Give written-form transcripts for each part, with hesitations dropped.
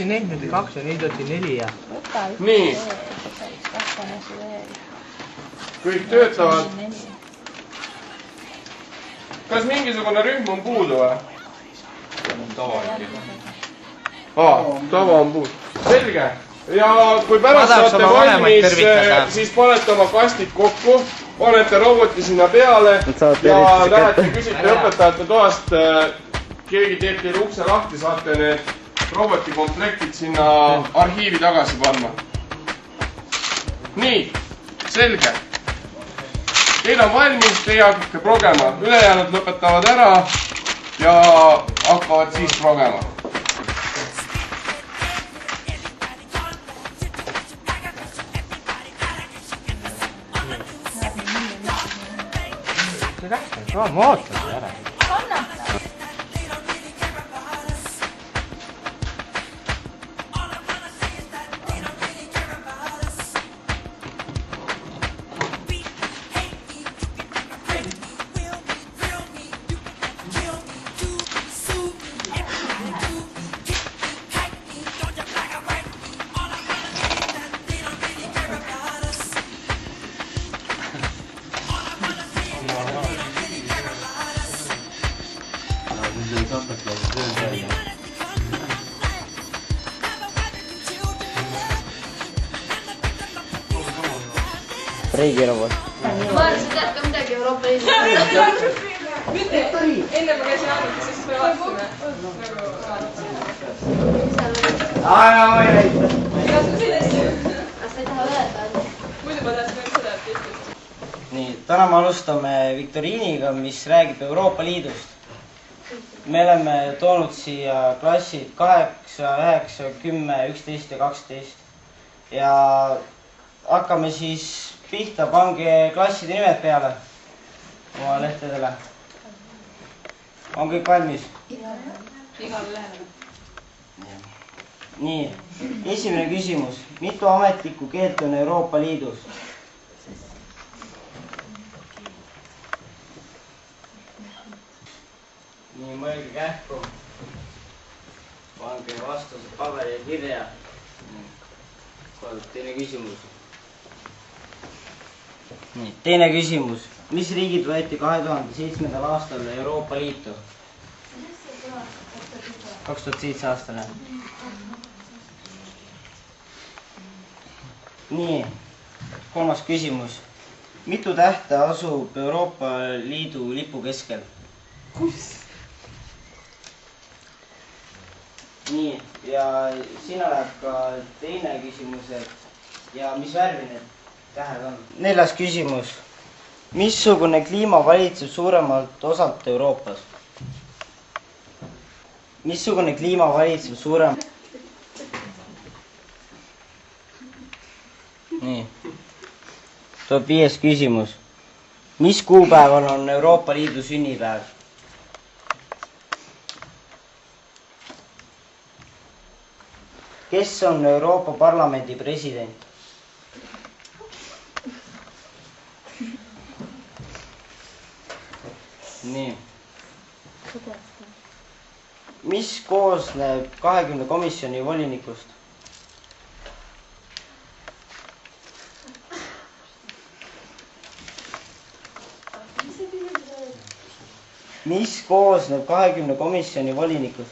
Neid nüüd 2 ja neid oli 4 ja... Nii. Kõik töötavad. Kas mingisugune rühm on puudu või? Tava on puudu. Selge. Ja kui pärast saate valmis, siis panete oma kastid kokku, panete roboti sinna peale ja lähete küsite õpetajate toast, keegi teeb teile ukse lahti, saate need roboti komplektid sinna arhiivi tagasi panna. Nii, selge. Teil on valmis, teie hakkate progema. Ülejäänud lõpetavad ära ja hakkavad siis progema. Ma ootan ära. Riigirobot. Ma arvasin, et ka midagi Euroopa Liidu. Mitte, enne ma käisin arvutis, siis me vaatasime. Igasugused asju. Kas sa ei taha öelda? Muidu ma tahtsin öelda seda, et Eestis. Nii, täna me alustame viktoriiniga, mis räägib Euroopa Liidust. Me oleme toonud siia klassid 8, 9, 10, 11 ja 12. Ja hakkame siis pihta, pange klasside nimed peale oma lehtedele. On kõik valmis? Igale lehele. Nii, esimene küsimus. Mitu ametlikku keelt on Euroopa Liidus? Nii, mõelge kähku. Pange vastused paberi kirja. Teine küsimus. Nii, teine küsimus. Mis riigid võeti 2007. aastal Euroopa Liitu? 2007 aastane. Nii, kolmas küsimus. Mitu tähte asub Euroopa Liidu lipu keskel? Kus? Nii, ja sina läheb ka teine küsimus, ja mis värvi need tähed on? Neljas küsimus. Missugune kliima valitseb suuremalt osalt Euroopas? Missugune kliima valitseb suuremalt? Nii. Tuleb 5. küsimus. Mis kuupäeval on Euroopa Liidu sünnipäev? Kes on Euroopa Parlamendi president? Nii. Mis koosneb 20 komisjoni volinikust? Mis koosneb 20 komisjoni volinikust?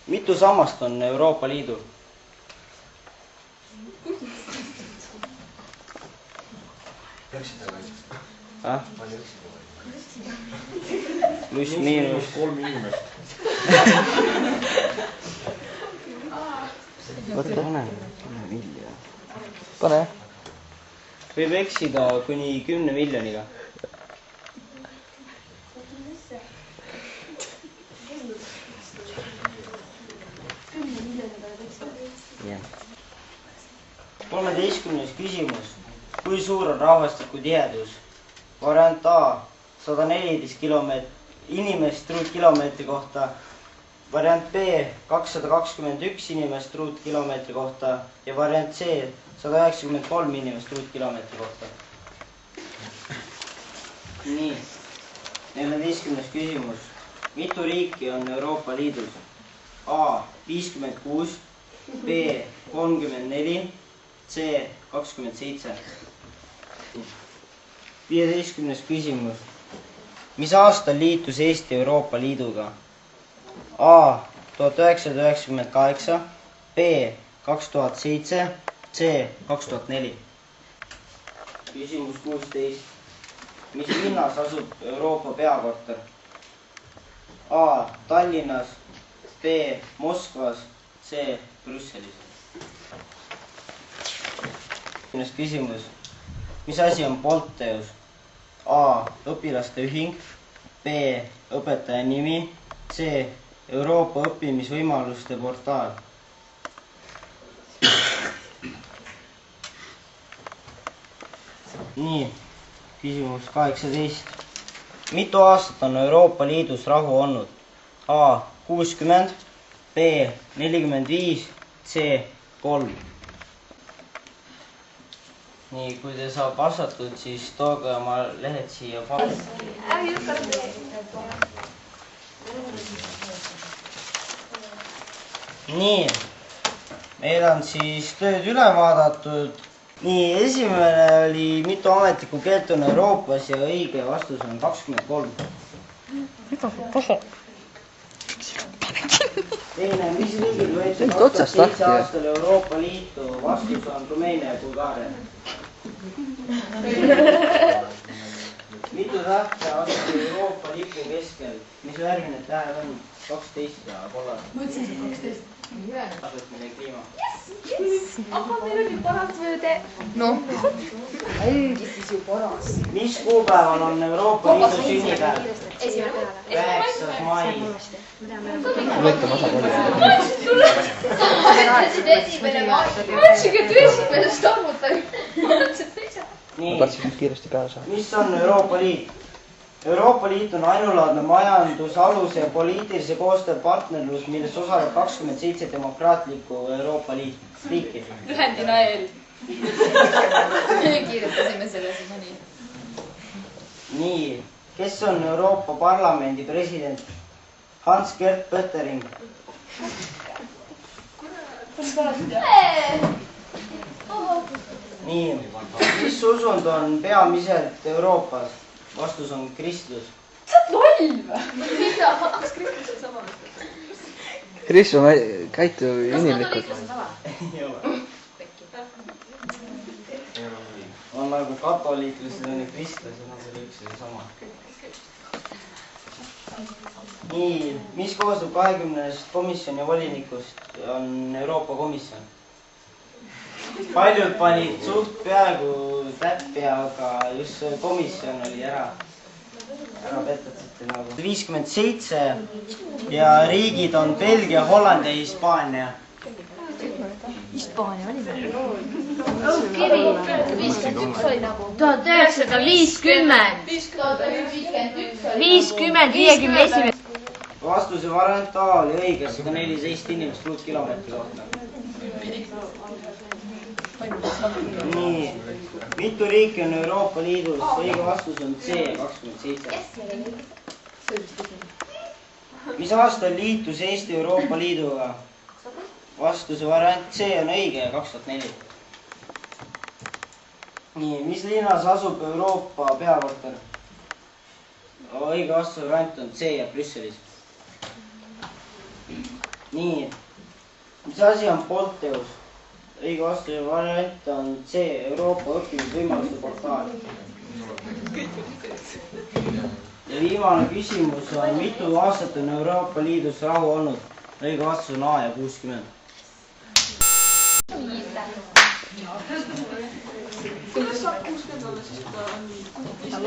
Mitu sammast on Euroopa Liidul? Pluss miinus 3 inimest. Võtta pane vilja. Pane. Võib eksida kuni 10 miljoniga. Ja. 13. küsimus. Kui suur on rahvastiku tihedus? Variant A 114 inimest ruutkilomeetri kohta, variant B 221 inimest ruutkilomeetri kohta ja variant C 193 inimest ruutkilomeetri kohta. Nii, 14. küsimus. Mitu riiki on Euroopa Liidus? A 56, B 34, C 27. 15. küsimus. Mis aastal liitus Eesti Euroopa Liiduga? A 1998, B 2007, C 2004. Küsimus 16. Mis linnas asub Euroopa peakorter? A Tallinnas, B Moskvas, C Brüsselis. Küsimus. Mis asi on Bolteus? A õpilaste ühing, B õpetaja nimi, C Euroopa õppimisvõimaluste portaal. Nii, küsimus 18. Mitu aastat on Euroopa Liidus rahu olnud? A 60, B 45, C 3. Nii, kui te saab vastatud, siis tooge oma lehed siia palun. Nii, meil on siis tööd üle vaadatud. Nii, esimene oli mitu ametlikku keelt on Euroopas ja õige vastus on 23. Teine, mis riigid võeti 2007 aastal Euroopa Liitu, vastus on Rumeenia ja Bulgaaria. Mitu tähte asub Euroopa lipu keskel, mis värvi need tähed on? 12 ja kollane. Mõtlesin, see 12. Asub meil kliima. Aga meil oli paras mõõde. Noh. Ongi siis ju paras. Mis kuupäeval on Euroopa Liidu sünnipäev? 9. mai. Võtame osa palju. Esimesest arvutan. Nii, mis on Euroopa Liit? Euroopa Liit on ainulaadne majandusaluse ja poliitilise koostöö partnerlus, milles osaleb 27 demokraatlikku Euroopa riiki. Lühendina EL. Kirjutasime selle siis nii. Nii, kes on Euroopa Parlamendi president? Hans-Gert Pöttering. Nii, mis usund on peamiselt Euroopas? Vastus on kristlus. Sa oled loll või? Mida? Hakkas kristlusel sama mõttes. Kristus käitub inimlikult. On nagu katoliiklased on ja kristlased on selle üks ja sama. Nii, mis koostab 20 komisjoni volinikust on Euroopa Komisjon? Paljud panid suht peaaegu täppi, aga just see komisjon oli ära petatsite nagu. 57 ja riigid on Belgia, Holland ja Hispaania. Hispaania oli meil. 51 oli nagu. 1950. 51. Vastuse variant A oli õige, 114 inimest ruutkilomeetri kohta. Nii, mitu riiki on Euroopa Liidus? Õige vastus on C 27. Mis aastal liitus Eesti Euroopa Liiduga? Vastuse variant C on õige 2004. Nii, mis linnas asub Euroopa peakorter? Õige vastuse variant on C ja Brüsselis. Nii, mis asi on Bolteus? Õige vastuse variant on C, Euroopa õppimisvõimaluste portaal. Ja viimane küsimus on, mitu aastat on Euroopa Liidus rahu olnud? Õige vastus on A ja 60. Kuidas saab 60 olla siis, kui ta on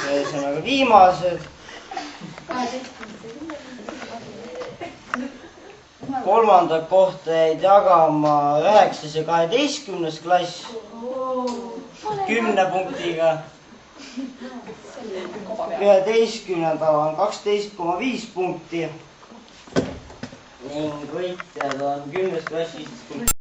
Ühesõnaga viimased. Kolmandat kohta jäid jagama 9. ja 12. klass 10 punktiga 11. on 12,5 punkti ning võitjad on 10. klass 15 punkti.